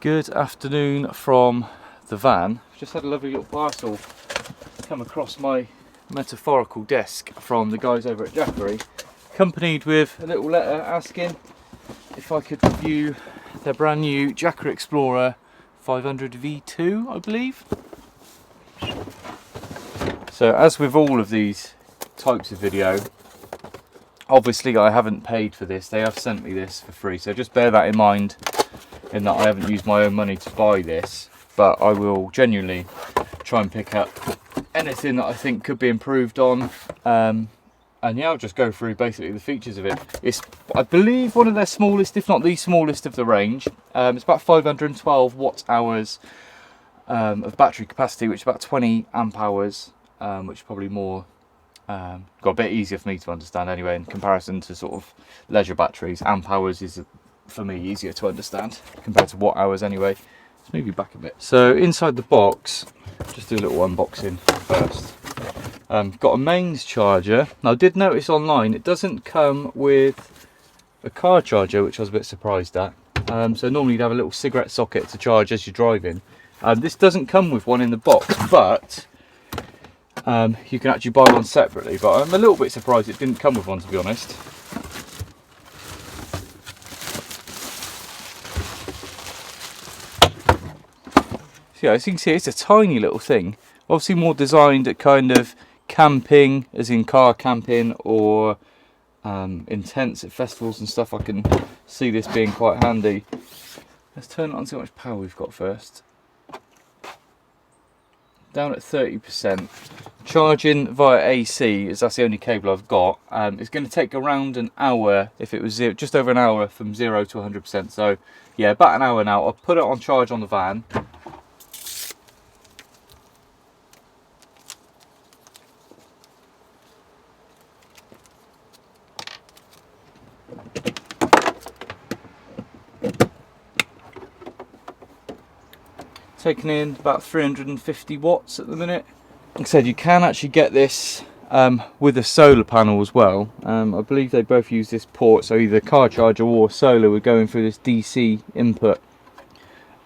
Good afternoon from the van. Just had a lovely little parcel come across my metaphorical desk from the guys over at Jackery, accompanied with a little letter asking if I could review their brand new Jackery Explorer 500 V2, I believe. So as with all of these types of video, obviously I haven't paid for this, they have sent me this for free, so just bear that in mind, in that I haven't used my own money to buy this, but I will genuinely try and pick up anything that I think could be improved on, and yeah, I'll just go through basically the features of it. It's, I believe, one of their smallest, if not the smallest of the range. It's about 512 watt hours of battery capacity, which is about 20 amp hours, which is probably more, got a bit easier for me to understand anyway in comparison to sort of leisure batteries. Amp hours is, for me, easier to understand compared to watt hours anyway. Let's move you back a bit. So inside the box, just do a little unboxing first. Got a mains charger. Now I did notice online it doesn't come with a car charger, which I was a bit surprised at. So normally you'd have a little cigarette socket to charge as you're driving. This doesn't come with one in the box, but you can actually buy one separately. But I'm a little bit surprised it didn't come with one, to be honest. So yeah, as you can see, it's a tiny little thing. Obviously more designed at kind of camping, as in car camping, or in tents at festivals and stuff. I can see this being quite handy. Let's turn it on, see how much power we've got first. Down at 30%. Charging via AC, as that's the only cable I've got. It's going to take around an hour, if it was just over an hour from 0 to 100%. So yeah, about an hour now. I'll put it on charge on the van. Taking in about 350 watts at the minute. Like I said, you can actually get this with a solar panel as well. I believe they both use this port, so either car charger or solar we're going through this DC input.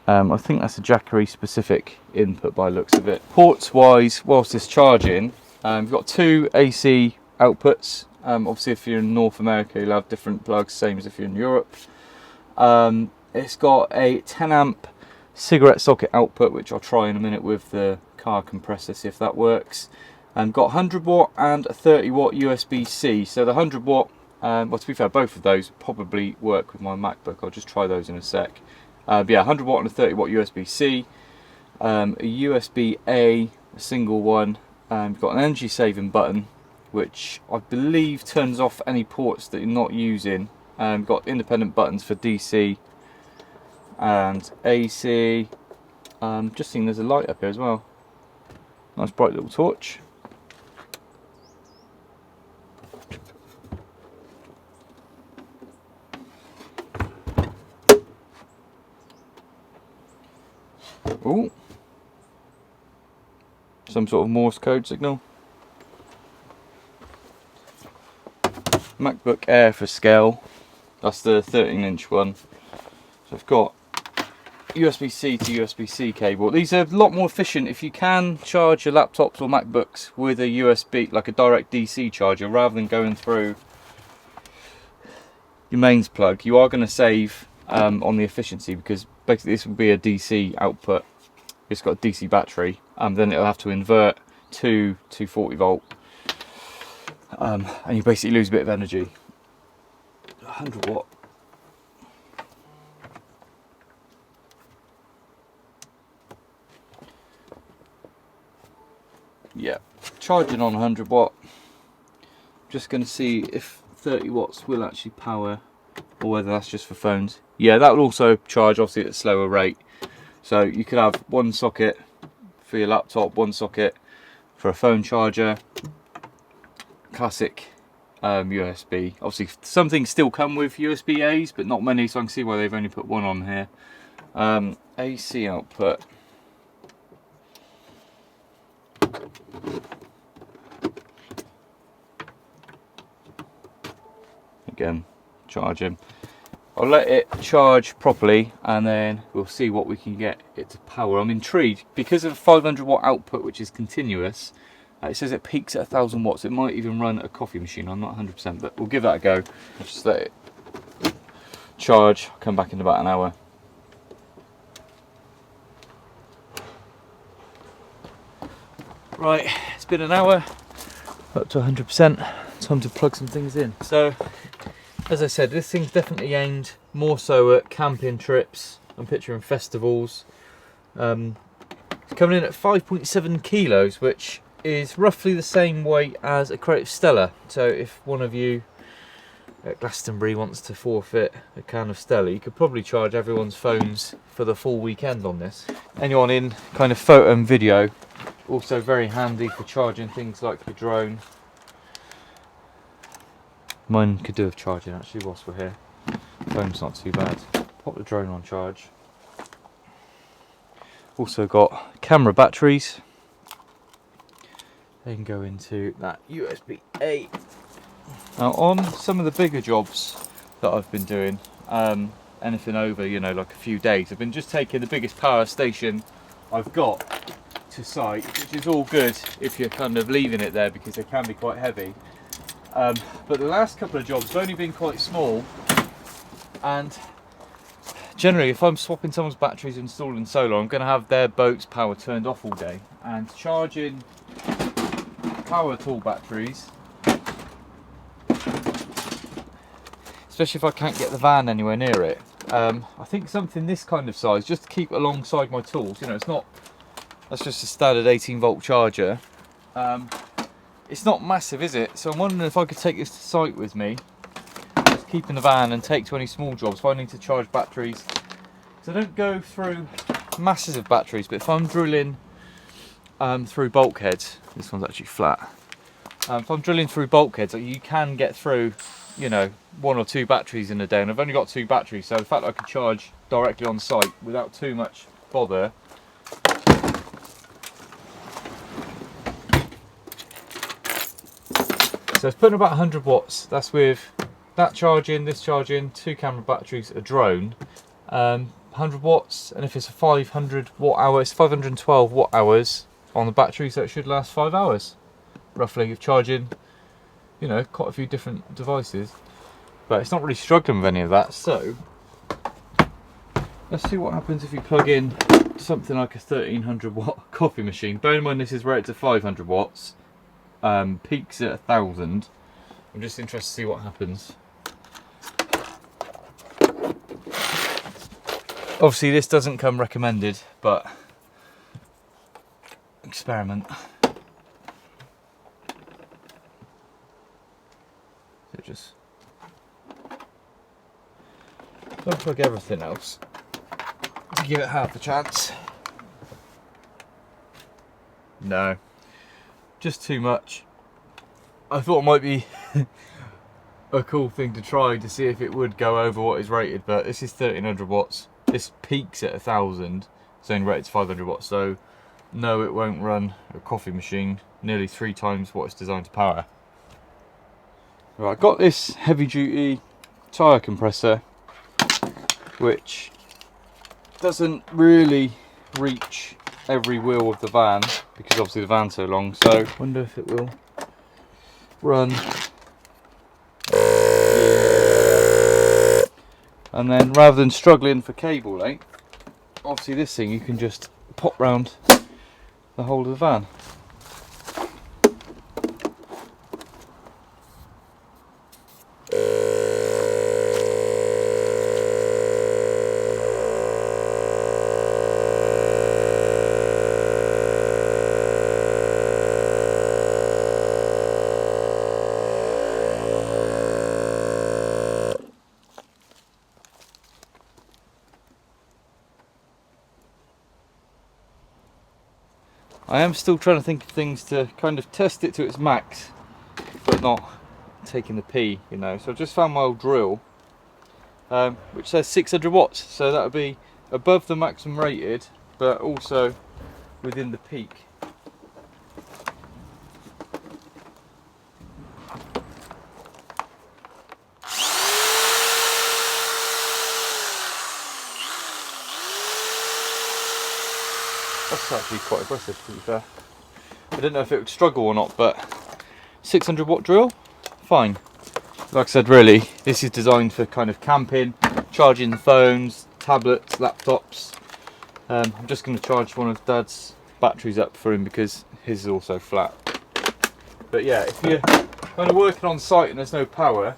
I think that's a Jackery specific input by the looks of it. Ports wise, whilst it's charging, we've got two AC outputs. Obviously if you're in North America you'll have different plugs, same as if you're in Europe. It's got a 10 amp cigarette socket output, which I'll try in a minute with the car compressor, see if that works. And got 100 watt and a 30 watt USB-C. So the 100 watt, well, to be fair, both of those probably work with my MacBook. I'll just try those in a sec. But yeah, 100 watt and a 30 watt USB-C, a USB-A, a single one. We've got an energy saving button, which I believe turns off any ports that you're not using. We've got independent buttons for DC and AC. Just seeing there's a light up here as well. Nice bright little torch. Oh, some sort of Morse code signal. MacBook Air for scale. That's the 13-inch one. So I've got USB-C to USB-C cable. These are a lot more efficient if you can charge your laptops or MacBooks with a USB, like a direct DC charger, rather than going through your mains plug. You are going to save on the efficiency, because basically this will be a DC output. It's got a DC battery, then it'll have to invert to 240 volt, and you basically lose a bit of energy. 100 watt. Yeah, charging on 100 watt. Just going to see if 30 watts will actually power, or whether that's just for phones. Yeah, that will also charge, obviously, at a slower rate. So you could have one socket for your laptop, one socket for a phone charger, classic USB. Obviously some things still come with USB-A's, but not many, so I can see why they've only put one on here. AC output. Again, charging. I'll let it charge properly and then we'll see what we can get it to power. I'm intrigued because of a 500 watt output, which is continuous. It says it peaks at 1000 watts. It might even run a coffee machine. I'm not 100%, but we'll give that a go. Just let it charge. I'll come back in about an hour. Right, it's been an hour, up to 100%. Time to plug some things in. So, as I said, this thing's definitely aimed more so at camping trips. I'm picturing festivals. It's coming in at 5.7 kilos, which is roughly the same weight as a crate of Stella. So if one of you at Glastonbury wants to forfeit a can of Stella, you could probably charge everyone's phones for the full weekend on this. Anyone in kind of photo and video, also very handy for charging things like your drone. Mine could do with charging actually whilst we're here. Phone's not too bad. Pop the drone on charge. Also got camera batteries. They can go into that USB-A. Now on some of the bigger jobs that I've been doing, anything over, you know, like a few days, I've been just taking the biggest power station I've got to site, which is all good if you're kind of leaving it there because they can be quite heavy. But the last couple of jobs have only been quite small, and generally if I'm swapping someone's batteries and installing solar, I'm going to have their boat's power turned off all day, and charging power tool batteries, especially if I can't get the van anywhere near it, I think something this kind of size, just to keep alongside my tools, you know, it's not, that's just a standard 18 volt charger. It's not massive, is it? So I'm wondering if I could take this to site with me, just keep in the van and take to any small jobs if I need to charge batteries. So I don't go through masses of batteries, but if I'm drilling through bulkheads, this one's actually flat. If I'm drilling through bulkheads, you can get through, you know, 1 or 2 batteries in a day, and I've only got 2 batteries, so the fact that I can charge directly on site without too much bother. So it's putting about 100 watts. That's with that charging, this charging, 2 camera batteries, a drone. 100 watts, and if it's a 500 watt hour, it's 512 watt hours on the battery, so it should last 5 hours roughly of charging, you know, quite a few different devices. But it's not really struggling with any of that, so let's see what happens if you plug in something like a 1300 watt coffee machine. Bear in mind this is rated to 500 watts, peaks at 1000. I'm just interested to see what happens. Obviously this doesn't come recommended, but experiment. So just unplug everything else to give it half a chance. No, just too much. I thought it might be a cool thing to try to see if it would go over what is rated, but this is 1300 watts. This peaks at 1000, it's only rated to 500 watts, so no, it won't run a coffee machine nearly 3 times what it's designed to power. Right, I've got this heavy duty tyre compressor, which doesn't really reach every wheel of the van, because obviously the van's so long, so I wonder if it will run. And then rather than struggling for cable length, obviously this thing you can just pop round the whole of the van. I am still trying to think of things to kind of test it to its max, but not taking the P, you know. So I've just found my old drill, which says 600 watts, so that would be above the maximum rated, but also within the peak. That's actually quite aggressive, to be fair. I didn't know if it would struggle or not, but 600 watt drill, fine. Like I said, really, this is designed for kind of camping, charging phones, tablets, laptops. I'm just going to charge one of Dad's batteries up for him because his is also flat. But yeah, if you're kind of working on site and there's no power,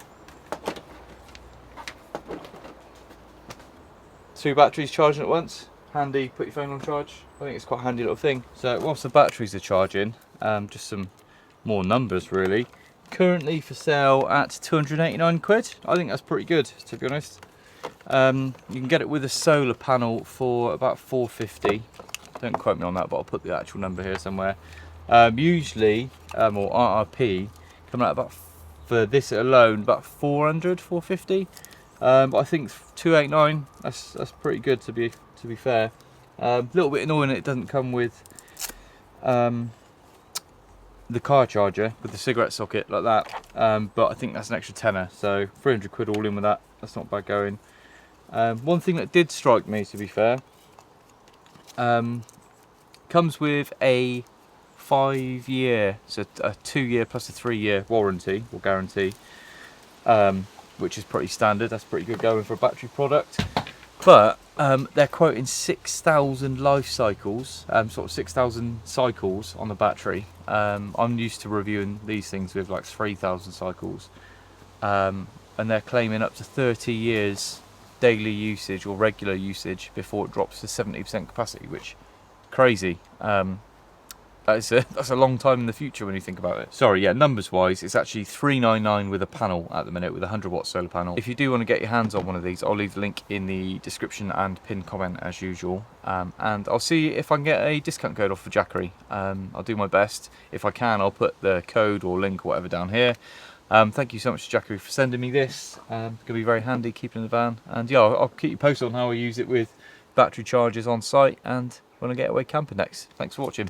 2 batteries charging at once, handy, put your phone on charge. I think it's quite a handy little thing. So whilst the batteries are charging, just some more numbers really. Currently for sale at 289 quid. I think that's pretty good, to be honest. You can get it with a solar panel for about 450. Don't quote me on that, but I'll put the actual number here somewhere. Usually, or RRP, coming out about, for this alone, about 400, 450. But I think 289, that's pretty good, to be fair. A little bit annoying it doesn't come with the car charger with the cigarette socket like that, but I think that's an extra tenner, so 300 quid all in with that. That's not bad going. One thing that did strike me, to be fair, comes with a 5-year, so a 2-year plus a 3-year warranty or guarantee, which is pretty standard. That's pretty good going for a battery product. But they're quoting 6,000 life cycles, sort of 6,000 cycles on the battery. I'm used to reviewing these things with like 3,000 cycles, and they're claiming up to 30 years daily usage or regular usage before it drops to 70% capacity, which is crazy. That's a long time in the future when you think about it. Sorry, yeah, numbers wise, it's actually 399 with a panel at the minute, with a 100 watt solar panel. If you do want to get your hands on one of these, I'll leave the link in the description and pinned comment as usual. And I'll see if I can get a discount code off for Jackery. I'll do my best. If I can, I'll put the code or link or whatever down here. Thank you so much, Jackery, for sending me this. It's going to be very handy keeping in the van. And yeah, I'll keep you posted on how I use it with battery chargers on site and when I get away camping next. Thanks for watching.